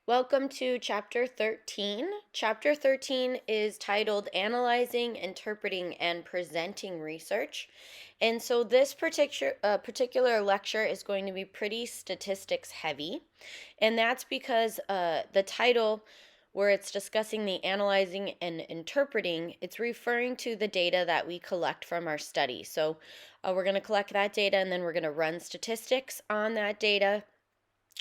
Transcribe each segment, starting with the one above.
Welcome to Chapter 13. Chapter 13 is titled Analyzing, Interpreting, and Presenting Research. And so this particular lecture is going to be pretty statistics heavy. And that's because the title, where it's discussing the analyzing and interpreting, it's referring to the data that we collect from our study. So we're going to collect that data and then we're going to run statistics on that data.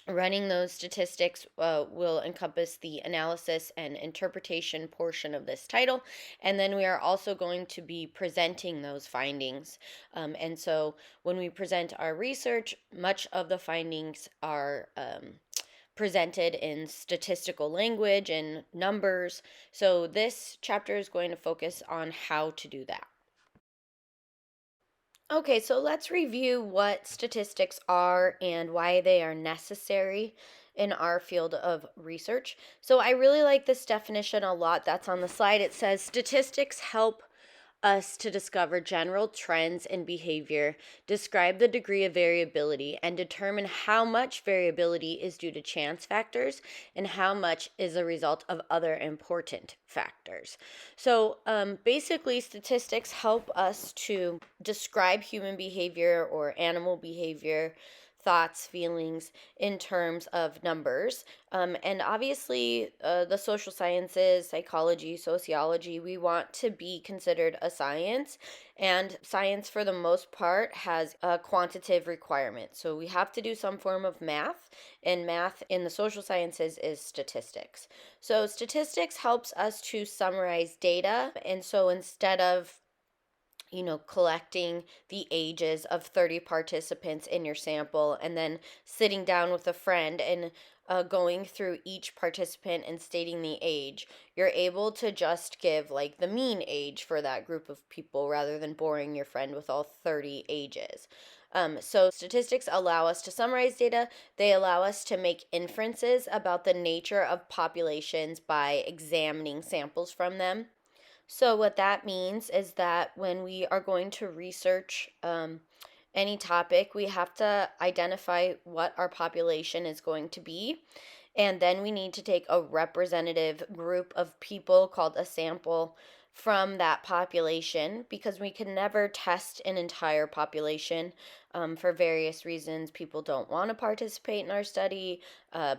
Running those statistics will encompass the analysis and interpretation portion of this title, and then we are also going to be presenting those findings. And so when we present our research, much of the findings are presented in statistical language and numbers. So this chapter is going to focus on how to do that. Okay, so let's review what statistics are and why they are necessary in our field of research. So I really like this definition a lot that's on the slide. It says statistics help us to discover general trends in behavior, describe the degree of variability, and determine how much variability is due to chance factors and how much is a result of other important factors. So basically, statistics help us to describe human behavior or animal behavior, thoughts, feelings in terms of numbers. And obviously, the social sciences, psychology, sociology, we want to be considered a science. And science, for the most part, has a quantitative requirement. So we have to do some form of math, and math in the social sciences is statistics. So statistics helps us to summarize data. And so instead of collecting the ages of 30 participants in your sample and then sitting down with a friend and going through each participant and stating the age, you're able to just give like the mean age for that group of people rather than boring your friend with all 30 ages. So statistics allow us to summarize data. They allow us to make inferences about the nature of populations by examining samples from them. So, what that means is that when we are going to research any topic, we have to identify what our population is going to be. And then we need to take a representative group of people called a sample from that population because we can never test an entire population for various reasons. People don't want to participate in our study.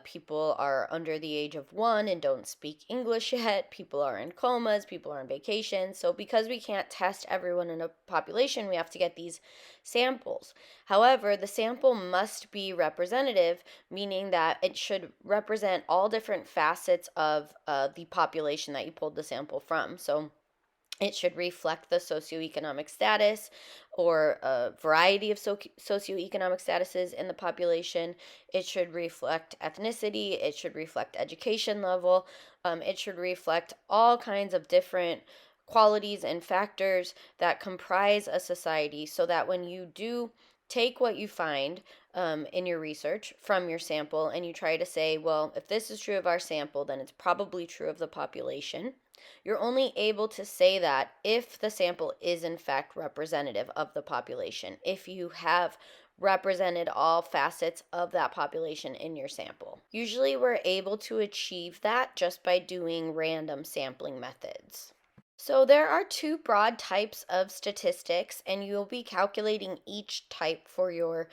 People are under the age of 1 and don't speak English yet. People are in comas. People are on vacation. So, because we can't test everyone in a population, we have to get these samples. However, the sample must be representative, meaning that it should represent all different facets of the population that you pulled the sample from. So, it should reflect the socioeconomic status or a variety of socioeconomic statuses in the population. It should reflect ethnicity. It should reflect education level. It should reflect all kinds of different qualities and factors that comprise a society so that when you do take what you find in your research from your sample and you try to say, well, if this is true of our sample, then it's probably true of the population. You're only able to say that if the sample is in fact representative of the population, if you have represented all facets of that population in your sample. Usually we're able to achieve that just by doing random sampling methods. So there are two broad types of statistics, and you'll be calculating each type for your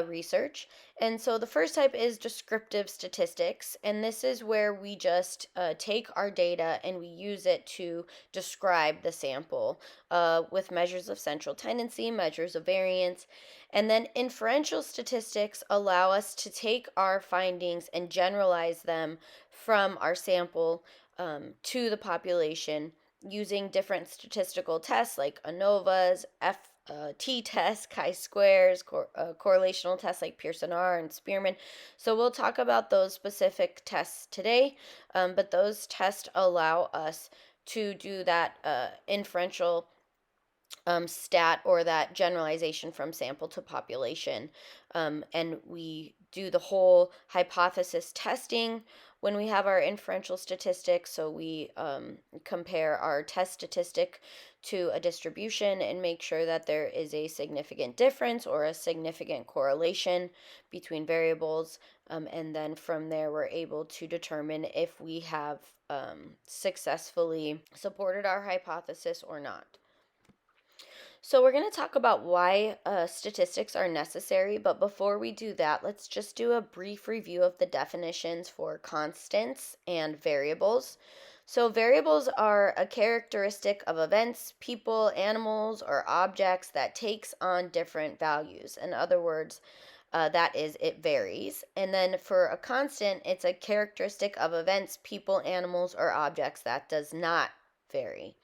research. And so the first type is descriptive statistics, and this is where we just take our data and we use it to describe the sample with measures of central tendency, measures of variance. And then inferential statistics allow us to take our findings and generalize them from our sample to the population using different statistical tests like ANOVAs, Ttest, chi-squares, correlational tests like Pearson R and Spearman. So we'll talk about those specific tests today, but those tests allow us to do that inferential stat or that generalization from sample to population. And we do the whole hypothesis testing when we have our inferential statistics. So we compare our test statistic to a distribution and make sure that there is a significant difference or a significant correlation between variables And then from there, we're able to determine if we have successfully supported our hypothesis or not. So we're going to talk about why statistics are necessary, but before we do that, let's just do a brief review of the definitions for constants and variables. So variables are a characteristic of events, people, animals, or objects that takes on different values. In other words, that is, it varies. And then for a constant, it's a characteristic of events, people, animals, or objects that does not vary.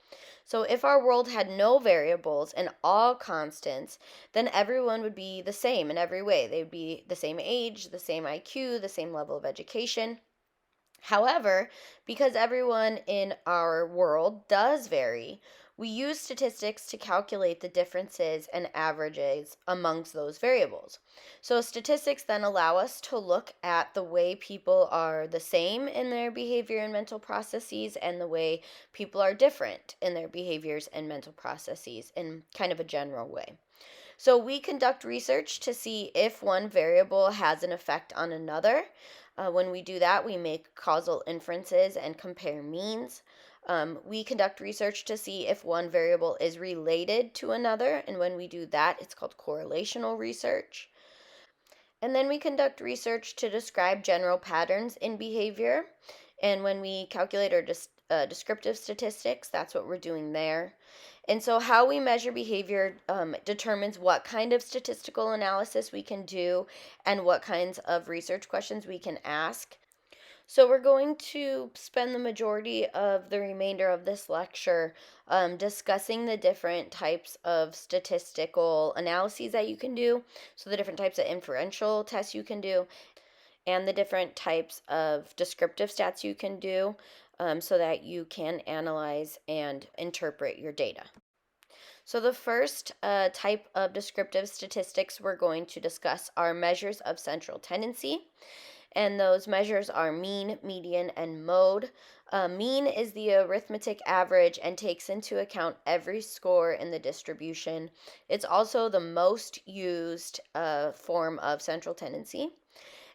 So if our world had no variables and all constants, then everyone would be the same in every way. They would be the same age, the same IQ, the same level of education. However, because everyone in our world does vary, we use statistics to calculate the differences and averages amongst those variables. So, statistics then allow us to look at the way people are the same in their behavior and mental processes and the way people are different in their behaviors and mental processes in kind of a general way. So we conduct research to see if one variable has an effect on another. When we do that, we make causal inferences and compare means. We conduct research to see if one variable is related to another, and when we do that, it's called correlational research. And then we conduct research to describe general patterns in behavior. And when we calculate our descriptive statistics, that's what we're doing there. And so, how we measure behavior determines what kind of statistical analysis we can do and what kinds of research questions we can ask. So, we're going to spend the majority of the remainder of this lecture discussing the different types of statistical analyses that you can do. So, the different types of inferential tests you can do, and the different types of descriptive stats you can do so that you can analyze and interpret your data. So, the first type of descriptive statistics we're going to discuss are measures of central tendency. And those measures are mean, median, and mode. Mean is the arithmetic average and takes into account every score in the distribution. It's also the most used form of central tendency.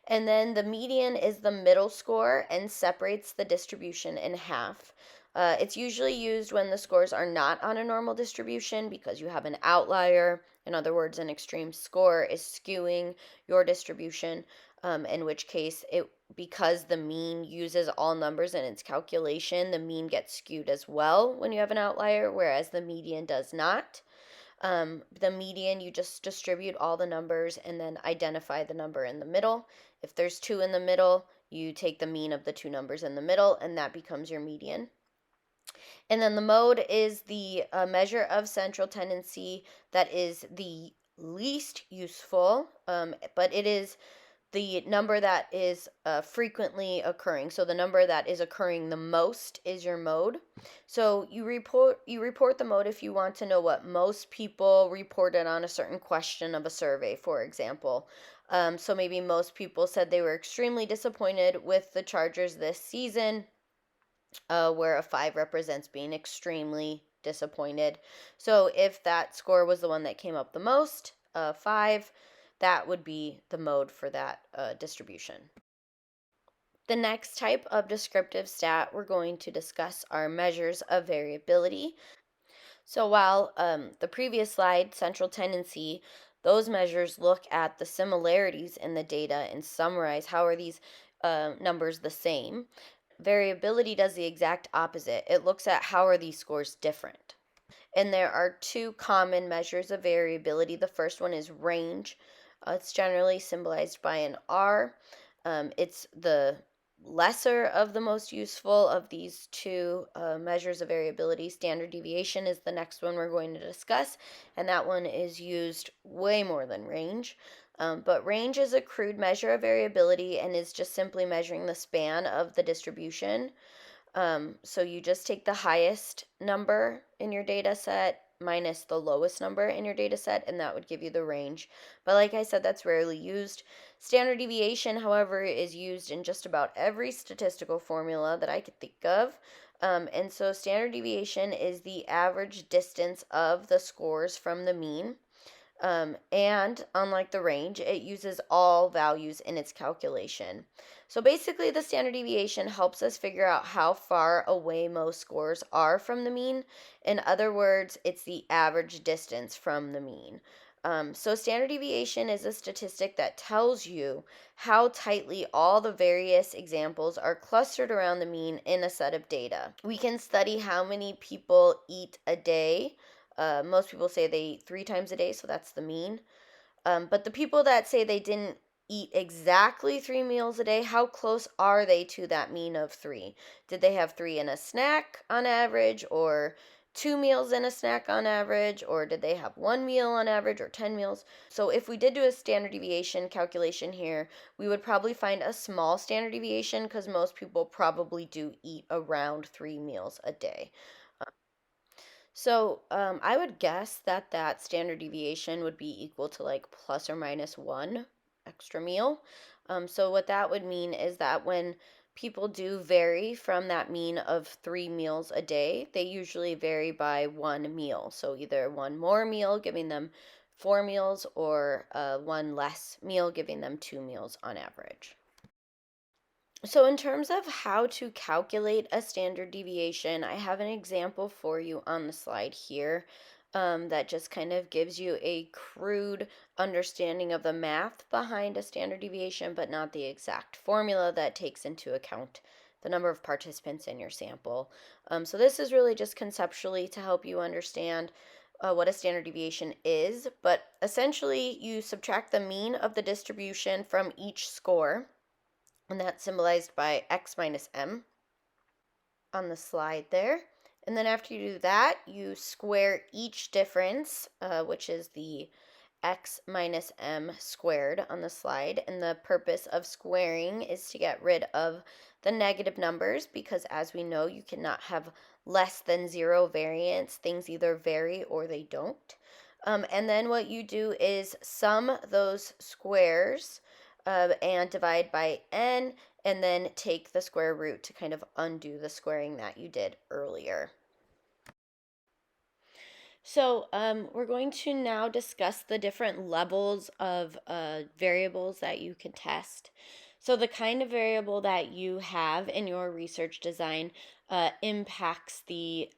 And then the median is the middle score and separates the distribution in half. It's usually used when the scores are not on a normal distribution because you have an outlier. In other words, an extreme score is skewing your distribution, in which case, because the mean uses all numbers in its calculation, the mean gets skewed as well when you have an outlier, whereas the median does not. The median, you just distribute all the numbers and then identify the number in the middle. If there's two in the middle, you take the mean of the two numbers in the middle, and that becomes your median. And then the mode is the measure of central tendency that is the least useful, but it is the number that is frequently occurring. So the number that is occurring the most is your mode. So you report the mode if you want to know what most people reported on a certain question of a survey, for example. So maybe most people said they were extremely disappointed with the Chargers this season, where a 5 represents being extremely disappointed. So if that score was the one that came up the most, 5, that would be the mode for that distribution. The next type of descriptive stat we're going to discuss are measures of variability. So while the previous slide, central tendency, those measures look at the similarities in the data and summarize how are these numbers the same. Variability does the exact opposite. It looks at how are these scores different. And there are two common measures of variability. The first one is range. It's generally symbolized by an R. It's the lesser of the most useful of these two measures of variability. Standard deviation is the next one we're going to discuss, and that one is used way more than range. But range is a crude measure of variability and is just simply measuring the span of the distribution. So you just take the highest number in your data set minus the lowest number in your data set, and that would give you the range. But like I said, that's rarely used. Standard deviation, however, is used in just about every statistical formula that I could think of. And so standard deviation is the average distance of the scores from the mean. And unlike the range, it uses all values in its calculation. So basically, the standard deviation helps us figure out how far away most scores are from the mean. In other words, it's the average distance from the mean. So standard deviation is a statistic that tells you how tightly all the various examples are clustered around the mean in a set of data. We can study how many people eat a day. Most people say they eat 3 times a day, so that's the mean. But the people that say they didn't eat exactly 3 meals a day, how close are they to that mean of 3? Did they have 3 in a snack on average, or 2 meals in a snack on average, or did they have 1 meal on average, or 10 meals? So if we did do a standard deviation calculation here, we would probably find a small standard deviation because most people probably do eat around 3 meals a day. So I would guess that that standard deviation would be equal to like plus or minus 1 extra meal. So what that would mean is that when people do vary from that mean of 3 meals a day, they usually vary by 1 meal. So either one more meal, giving them 4 meals, or one less meal, giving them 2 meals on average. So in terms of how to calculate a standard deviation, I have an example for you on the slide here that just kind of gives you a crude understanding of the math behind a standard deviation, but not the exact formula that takes into account the number of participants in your sample. So this is really just conceptually to help you understand what a standard deviation is, but essentially you subtract the mean of the distribution from each score, and that's symbolized by x minus m on the slide there. And then after you do that, you square each difference, which is the x minus m squared on the slide. And the purpose of squaring is to get rid of the negative numbers, because as we know, you cannot have less than 0 variance. Things either vary or they don't. And then what you do is sum those squares and divide by n, and then take the square root to kind of undo the squaring that you did earlier. So we're going to now discuss the different levels of variables that you can test. So the kind of variable that you have in your research design impacts the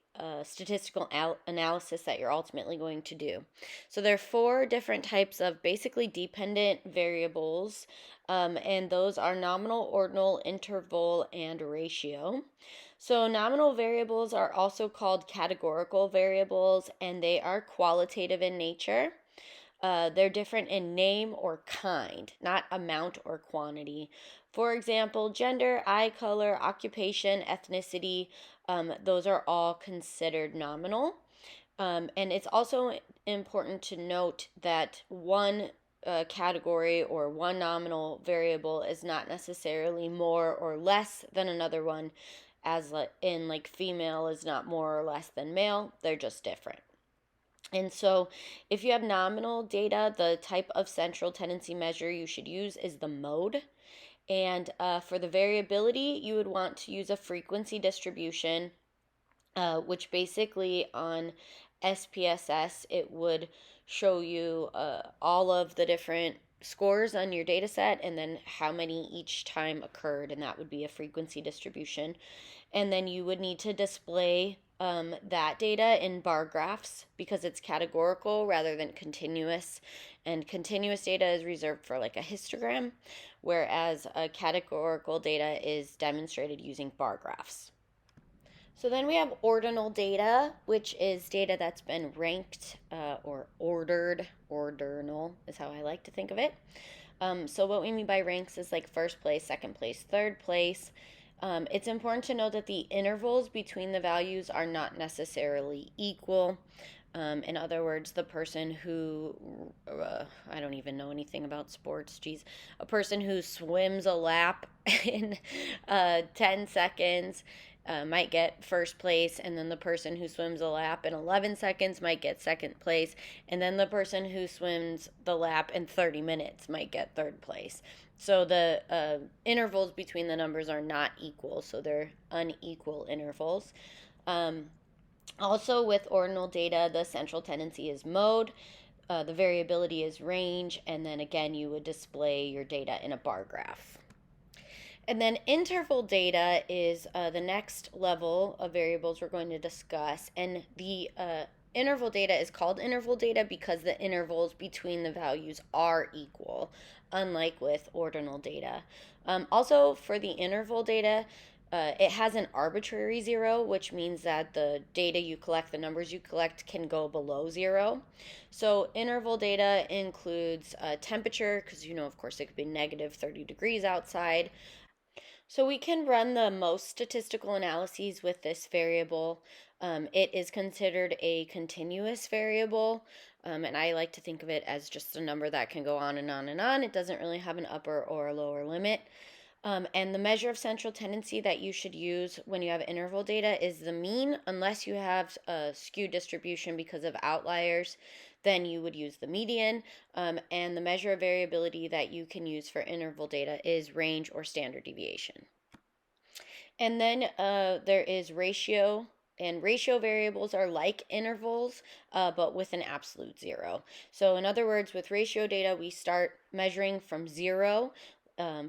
statistical analysis that you're ultimately going to do. So there are 4 different types of basically dependent variables, and those are nominal, ordinal, interval, and ratio. So nominal variables are also called categorical variables, and they are qualitative in nature. They're different in name or kind, not amount or quantity. For example, gender, eye color, occupation, ethnicity, those are all considered nominal. And it's also important to note that one category or one nominal variable is not necessarily more or less than another one, as in like female is not more or less than male, they're just different. And so if you have nominal data, the type of central tendency measure you should use is the mode. And for the variability, you would want to use a frequency distribution, which basically on SPSS, it would show you all of the different scores on your data set and then how many each time occurred, and that would be a frequency distribution. And then you would need to display that data in bar graphs because it's categorical rather than continuous. And continuous data is reserved for like a histogram, whereas categorical data is demonstrated using bar graphs. So then we have ordinal data, which is data that's been ranked or ordered. Ordinal is how I like to think of it. So what we mean by ranks is like first place, second place, third place. It's important to know that the intervals between the values are not necessarily equal. In other words, the person who, I don't even know anything about sports, geez, a person who swims a lap in 10 seconds might get first place, and then the person who swims a lap in 11 seconds might get second place, and then the person who swims the lap in 30 minutes might get third place. So the intervals between the numbers are not equal, so they're unequal intervals. Also, with ordinal data, the central tendency is mode. the variability is range, and then again, you would display your data in a bar graph. And then interval data is the next level of variables we're going to discuss. And the interval data is called interval data because the intervals between the values are equal, unlike with ordinal data. Also, for the interval data, it has an arbitrary zero, which means that the data you collect, the numbers you collect, can go below zero. So interval data includes temperature, because of course, it could be negative 30 degrees outside. So we can run the most statistical analyses with this variable. It is considered a continuous variable, and I like to think of it as just a number that can go on and on and on. It doesn't really have an upper or a lower limit. And the measure of central tendency that you should use when you have interval data is the mean, unless you have a skewed distribution because of outliers, then you would use the median. And the measure of variability that you can use for interval data is range or standard deviation. And then there is ratio, and ratio variables are like intervals, but with an absolute zero. So in other words, with ratio data, we start measuring from zero,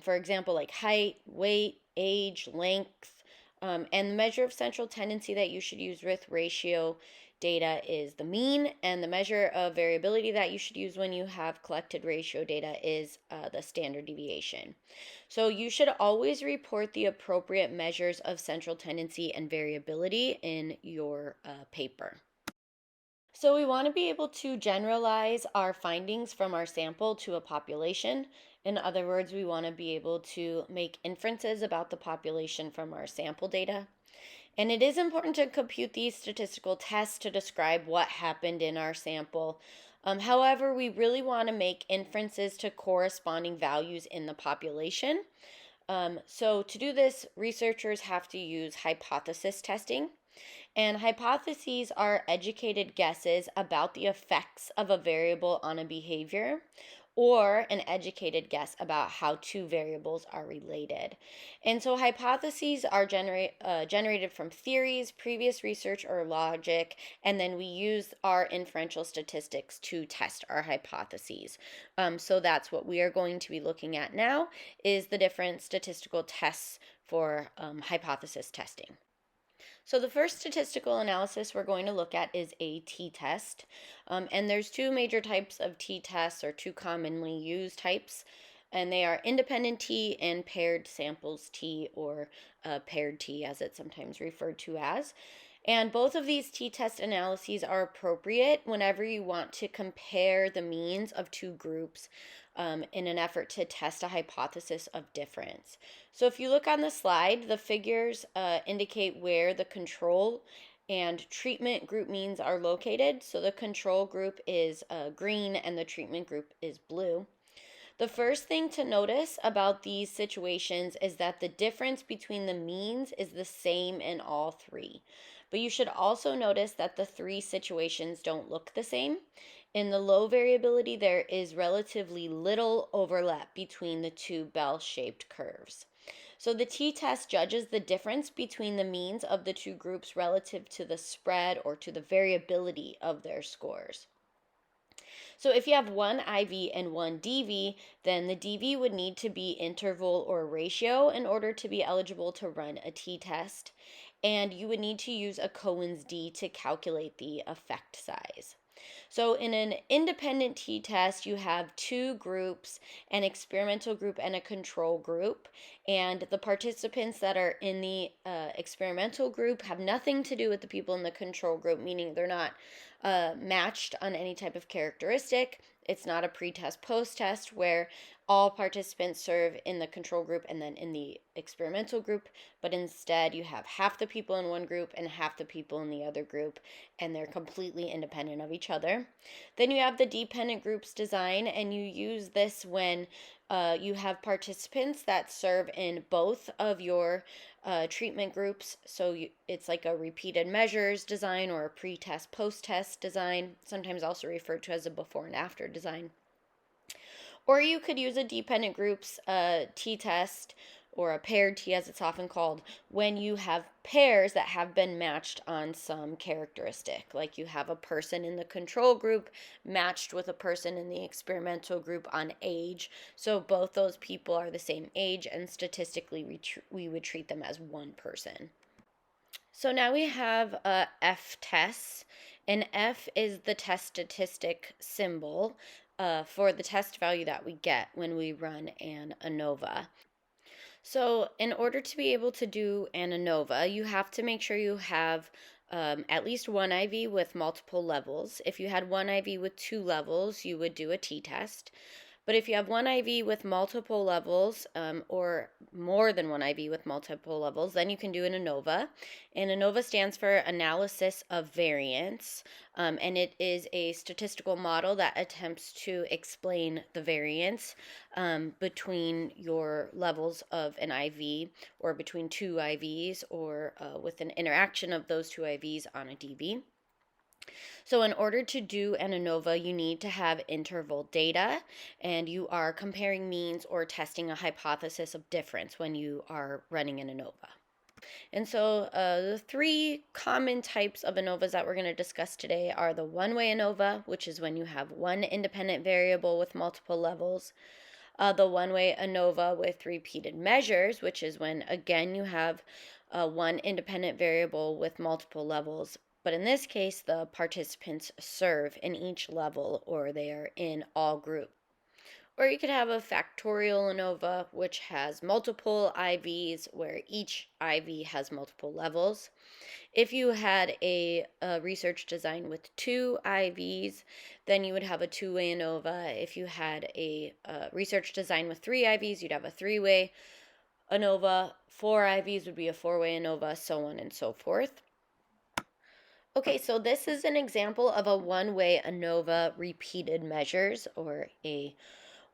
for example, like height, weight, age, length, and the measure of central tendency that you should use with ratio data is the mean, and the measure of variability that you should use when you have collected ratio data is the standard deviation. So you should always report the appropriate measures of central tendency and variability in your paper. So we want to be able to generalize our findings from our sample to a population. In other words, we want to be able to make inferences about the population from our sample data. And it is important to compute these statistical tests to describe what happened in our sample. However, we really want to make inferences to corresponding values in the population. So to do this, researchers have to use hypothesis testing. And hypotheses are educated guesses about the effects of a variable on a behavior, or an educated guess about how two variables are related. And so hypotheses are generated from theories, previous research, or logic, and then we use our inferential statistics to test our hypotheses. So that's what we are going to be looking at now, is the different statistical tests for hypothesis testing. So the first statistical analysis we're going to look at is a T-test. And there's two major types of T-tests, or two commonly used types, and they are independent T and paired samples T, or paired T as it's sometimes referred to as. And both of these T-test analyses are appropriate whenever you want to compare the means of two groups in an effort to test a hypothesis of difference. So if you look on the slide, the figures indicate where the control and treatment group means are located. So the control group is green and the treatment group is blue. The first thing to notice about these situations is that the difference between the means is the same in all three. But you should also notice that the three situations don't look the same. In the low variability, there is relatively little overlap between the two bell-shaped curves. So the T-test judges the difference between the means of the two groups relative to the spread or to the variability of their scores. So if you have one IV and one DV, then the DV would need to be interval or ratio in order to be eligible to run a T-test. And you would need to use a Cohen's d to calculate the effect size. So in an independent T-test, you have two groups, an experimental group and a control group. And the participants that are in the experimental group have nothing to do with the people in the control group, meaning they're not matched on any type of characteristic. It's not a pre-test, post-test where all participants serve in the control group and then in the experimental group, but instead you have half the people in one group and half the people in the other group, and they're completely independent of each other. Then you have the dependent groups design, and you use this when you have participants that serve in both of your treatment groups. So it's like a repeated measures design or a pre-test, post-test design, sometimes also referred to as a before and after design. Or you could use a dependent groups T-test or a paired T as it's often called, when you have pairs that have been matched on some characteristic. Like you have a person in the control group matched with a person in the experimental group on age. So both those people are the same age, and statistically we would treat them as one person. So now we have F tests, and F is the test statistic symbol for the test value that we get when we run an ANOVA. So in order to be able to do an ANOVA, you have to make sure you have at least one IV with multiple levels. If you had one IV with 2 levels, you would do a Ttest. But if you have one IV with multiple levels, or more than one IV with multiple levels, then you can do an ANOVA. And ANOVA stands for Analysis of Variance, and it is a statistical model that attempts to explain the variance between your levels of an IV, or between 2 IVs, or with an interaction of those 2 IVs on a DV. So in order to do an ANOVA, you need to have interval data, and you are comparing means or testing a hypothesis of difference when you are running an ANOVA. And so the 3 common types of ANOVAs that we're going to discuss today are the one-way ANOVA, which is when you have one independent variable with multiple levels, the one-way ANOVA with repeated measures, which is when, again, you have one independent variable with multiple levels, but in this case, the participants serve in each level, or they are in all groups. Or you could have a factorial ANOVA, which has multiple IVs, where each IV has multiple levels. If you had a research design with 2 IVs, then you would have a 2-way ANOVA. If you had a research design with 3 IVs, you'd have a 3-way ANOVA. 4 IVs would be a 4-way ANOVA, so on and so forth. Okay, so this is an example of a one-way ANOVA repeated measures, or a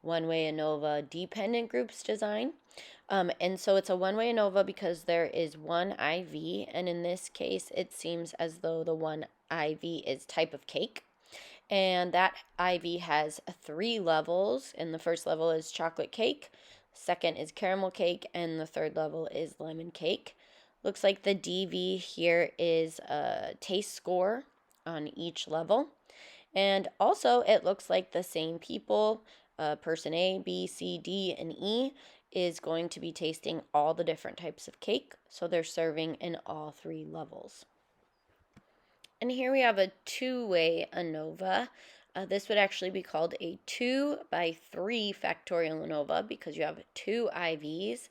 one-way ANOVA dependent groups design. And so it's a one-way ANOVA because there is one IV, and in this case, it seems as though the one IV is type of cake. And that IV has 3 levels, and the first level is chocolate cake, second is caramel cake, and the third level is lemon cake. Looks like the DV here is a taste score on each level. And also, it looks like the same people, person A, B, C, D, and E, is going to be tasting all the different types of cake. So they're serving in all 3 levels. And here we have a 2-way ANOVA. This would actually be called a 2 by 3 factorial ANOVA because you have 2 IVs.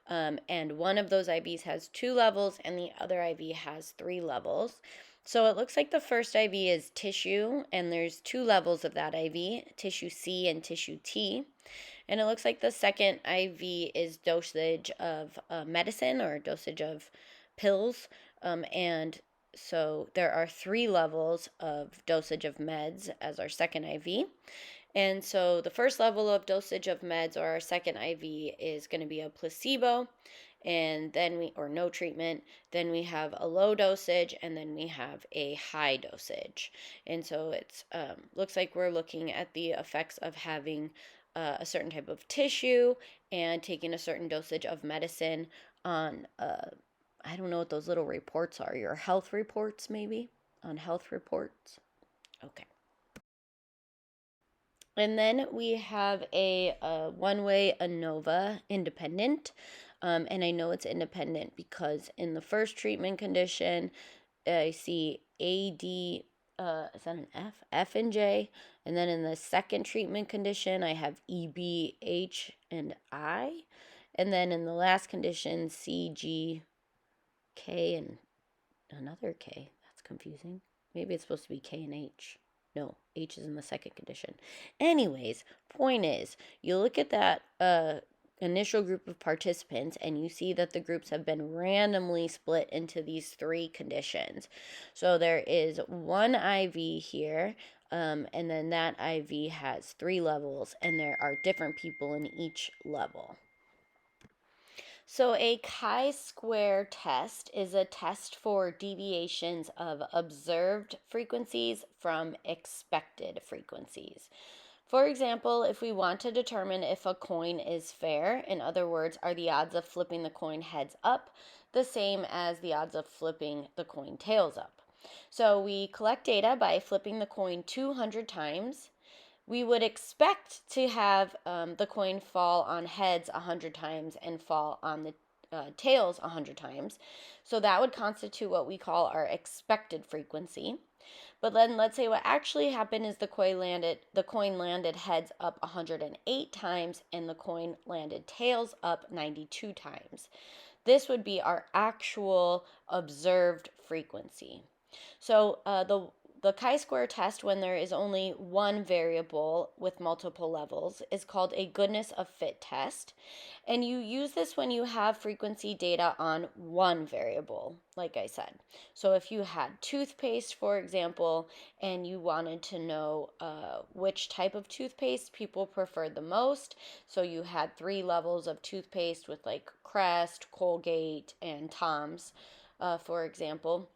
And one of those IVs has 2 levels and the other IV has 3 levels. So it looks like the first IV is tissue, and there's 2 levels of that IV, tissue C and tissue T. And it looks like the second IV is dosage of medicine, or dosage of pills. And so there are 3 levels of dosage of meds as our second IV. And so the first level of dosage of meds, or our second IV, is going to be a placebo, and then or no treatment. Then we have a low dosage, and then we have a high dosage. And so it's looks like we're looking at the effects of having a certain type of tissue and taking a certain dosage of medicine on I don't know what those little reports are. Your health reports, maybe? On health reports? Okay. And then we have a one-way ANOVA independent. And I know it's independent because in the first treatment condition, I see AD, is that an F? F and J. And then in the second treatment condition, I have EB, H, and I. And then in the last condition, C, G, K, and another K. That's confusing. Maybe it's supposed to be K and H. No, H is in the second condition. Anyways, point is, you look at that initial group of participants and you see that the groups have been randomly split into these 3 conditions. So there is one IV here, and then that IV has 3 levels, and there are different people in each level. So a Chi-square test is a test for deviations of observed frequencies from expected frequencies. For example, if we want to determine if a coin is fair, in other words, are the odds of flipping the coin heads up the same as the odds of flipping the coin tails up? So we collect data by flipping the coin 200 times. We would expect to have the coin fall on heads 100 times and fall on the tails 100 times. So that would constitute what we call our expected frequency. But then let's say what actually happened is the coin landed heads up 108 times and the coin landed tails up 92 times. This would be our actual observed frequency. So the chi-square test, when there is only one variable with multiple levels, is called a goodness of fit test. And you use this when you have frequency data on one variable, like I said. So if you had toothpaste, for example, and you wanted to know which type of toothpaste people preferred the most, so you had 3 levels of toothpaste with like Crest, Colgate, and Tom's, for example.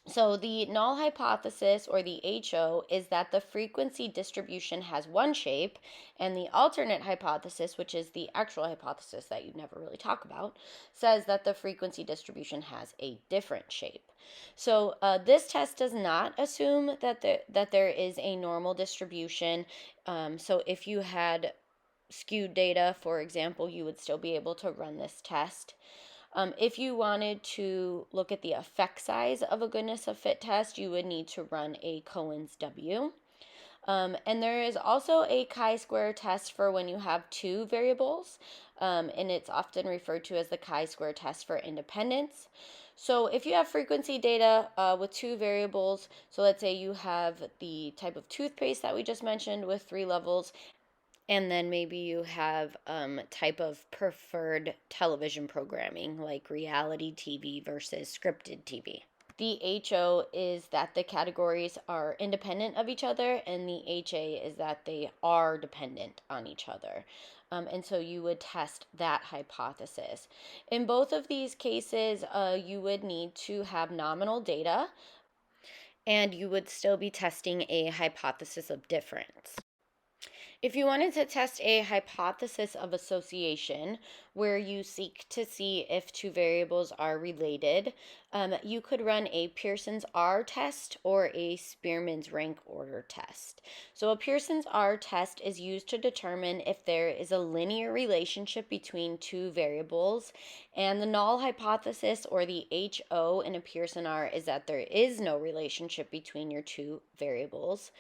So the null hypothesis, or the HO, is that the frequency distribution has one shape, and the alternate hypothesis, which is the actual hypothesis that you never really talk about, says that the frequency distribution has a different shape. So this test does not assume that there is a normal distribution. So if you had skewed data, for example, you would still be able to run this test. If you wanted to look at the effect size of a goodness of fit test, you would need to run a Cohen's W. And there is also a chi-square test for when you have 2 variables, and it's often referred to as the chi-square test for independence. So if you have frequency data with 2 variables, so let's say you have the type of toothpaste that we just mentioned with 3 levels, and then maybe you have type of preferred television programming, like reality TV versus scripted TV. The HO is that the categories are independent of each other, and the HA is that they are dependent on each other. And so you would test that hypothesis. In both of these cases, you would need to have nominal data, and you would still be testing a hypothesis of difference. If you wanted to test a hypothesis of association, where you seek to see if 2 variables are related, you could run a Pearson's R test or a Spearman's rank order test. So a Pearson's R test is used to determine if there is a linear relationship between 2 variables, and the null hypothesis, or the HO, in a Pearson R is that there is no relationship between your 2 variables.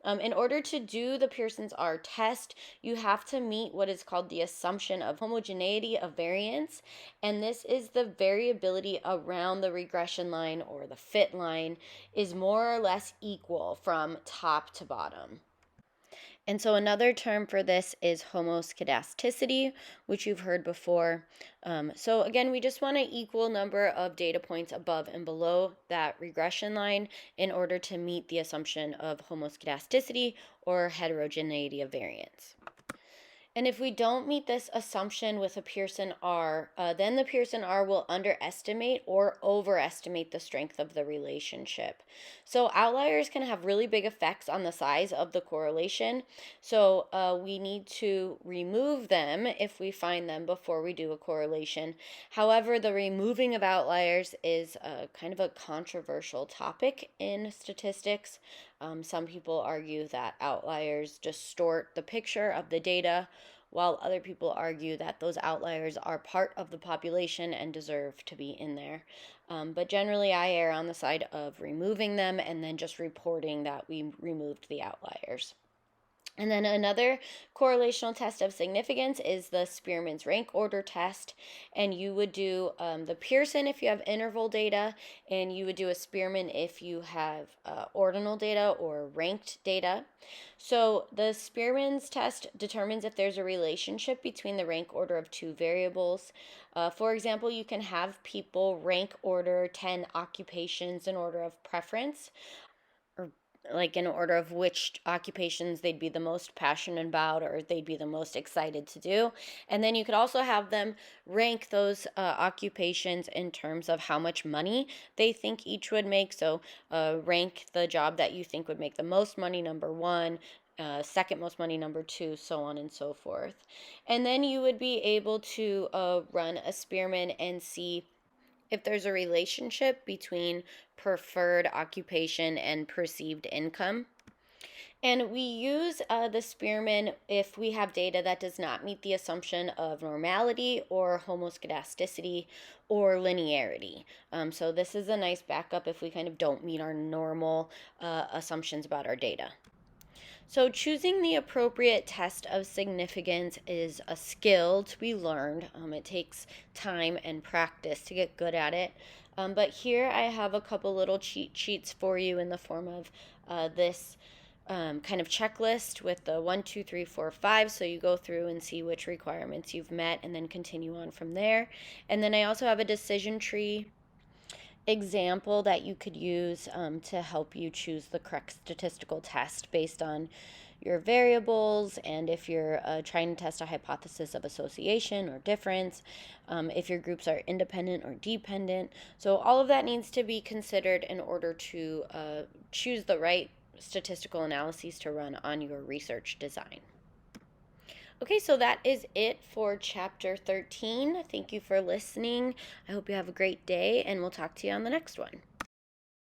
In order to do the Pearson's R test, you have to meet what is called the assumption of homogeneity of variance, and this is the variability around the regression line, or the fit line, is more or less equal from top to bottom. And so another term for this is homoscedasticity, which you've heard before. So again, we just want an equal number of data points above and below that regression line in order to meet the assumption of homoscedasticity, or heterogeneity of variance. And if we don't meet this assumption with a Pearson R, then the Pearson R will underestimate or overestimate the strength of the relationship. So outliers can have really big effects on the size of the correlation. So we need to remove them if we find them before we do a correlation. However, the removing of outliers is kind of a controversial topic in statistics. Some people argue that outliers distort the picture of the data, while other people argue that those outliers are part of the population and deserve to be in there. But generally, I err on the side of removing them and then just reporting that we removed the outliers. And then another correlational test of significance is the Spearman's rank order test. And you would do the Pearson if you have interval data, and you would do a Spearman if you have ordinal data or ranked data. So the Spearman's test determines if there's a relationship between the rank order of 2 variables. For example, you can have people rank order 10 occupations in order of preference, like in order of which occupations they'd be the most passionate about or they'd be the most excited to do. And then you could also have them rank those occupations in terms of how much money they think each would make. So rank the job that you think would make the most money, number 1, second most money, number two, so on and so forth. And then you would be able to run a Spearman and see if there's a relationship between preferred occupation and perceived income. And we use the Spearman if we have data that does not meet the assumption of normality or homoscedasticity or linearity. So this is a nice backup if we kind of don't meet our normal assumptions about our data. So, choosing the appropriate test of significance is a skill to be learned. It takes time and practice to get good at it. But here I have a couple little cheat sheets for you in the form of this kind of checklist with the 1, 2, 3, 4, 5. So you go through and see which requirements you've met and then continue on from there. And then I also have a decision tree example that you could use to help you choose the correct statistical test based on your variables, and if you're trying to test a hypothesis of association or difference, if your groups are independent or dependent. So all of that needs to be considered in order to choose the right statistical analyses to run on your research design. Okay, so that is it for chapter 13. Thank you for listening. I hope you have a great day, and we'll talk to you on the next one.